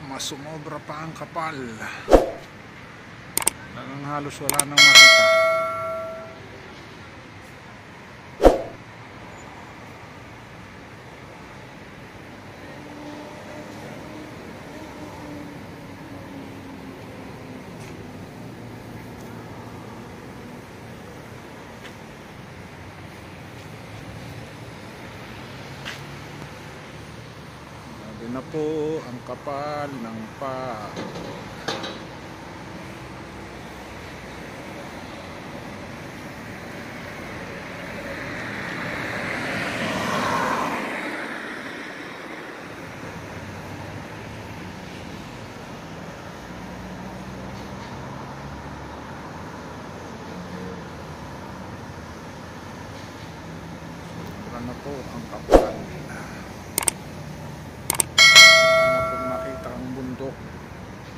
mas sumobra pa ang kapal. Talagang halos wala nang makita. Grabe na po ang kapal ng pa. Sobra na po ang kapal.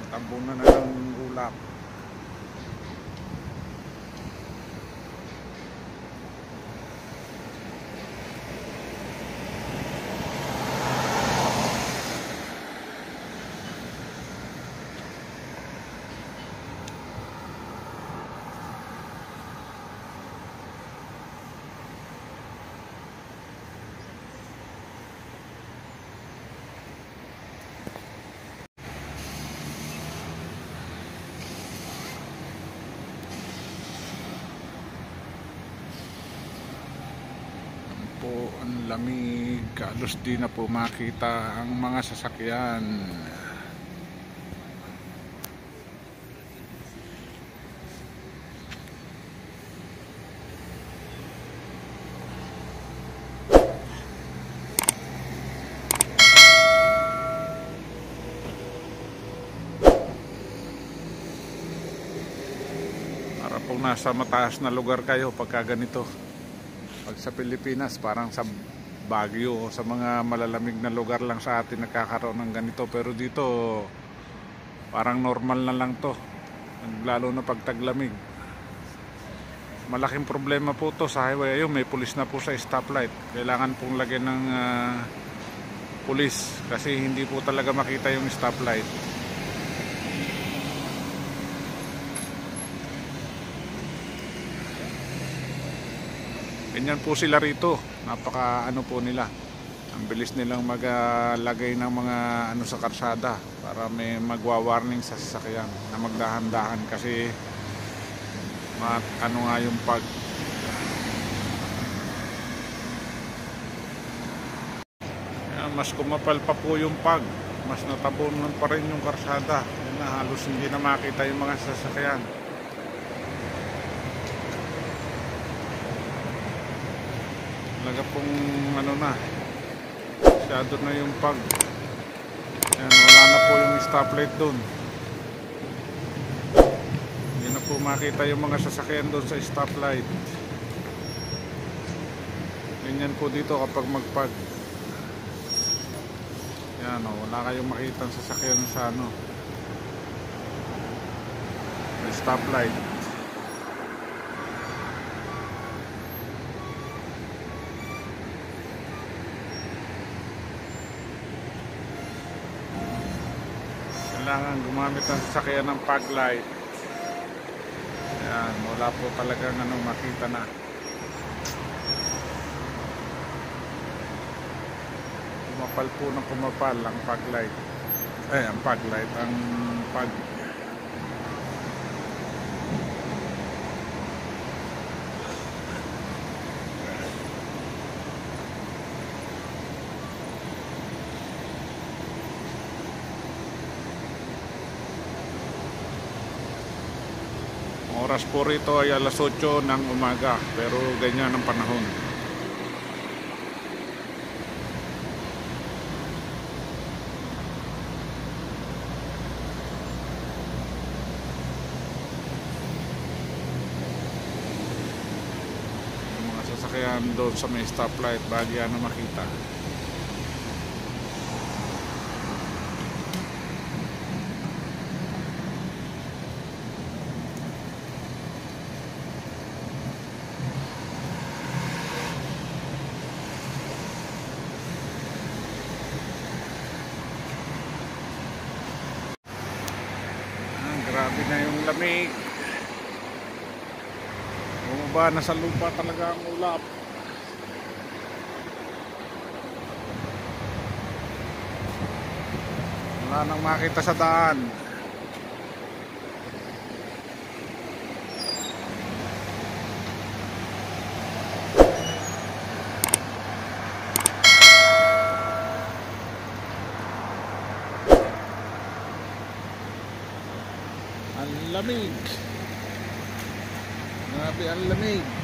Tabunan na ng ulap. Po ang lamig, halos di na po makita ang mga sasakyan. Para pong nasa mataas na lugar kayo pagka ganito. Pag sa Pilipinas, parang sa Baguio o sa mga malalamig na lugar lang sa atin nagkakaroon ng ganito. Pero dito, parang normal na lang to. Lalo na pag taglamig. Malaking problema po to sa highway. Ayun, may pulis na po sa stoplight. Kailangan pong lagyan ng pulis kasi hindi po talaga makita yung stoplight. Ganyan po sila rito. Napaka ano po nila. Ang bilis nilang maglagay ng mga ano sa karsada para may magwa-warning sa sasakyan na magdahan-dahan kasi ano nga yung pag mas kumapal pa po yung pag, mas natabunan pa rin yung karsada. Yan na, halos hindi na makita yung mga sasakyan. Talaga pong ano na, masyado na yung pag. Ayan, wala na po yung stoplight doon. Hindi na po makita yung mga sasakyan doon sa stoplight. Ganyan po dito kapag magpag. Yan o, wala kayong makita ang sasakyan sa ano, may stoplight. Kailangan gumamit ng sasakyan ng fog light. Ayan, wala po talagang makita na. Kumapal po ng kumapal ang fog light. Ang fog light, ang fog. Oras po rito ay alas 8 ng umaga, pero ganyan ang panahon. Yung mga sasakyan doon sa may stoplight, bagya na makita. Grabe na yung lamig. Bumaba na sa lupa talaga ang ulap. Wala nang makita sa daan. Ang lamig. Grabe ang lamig.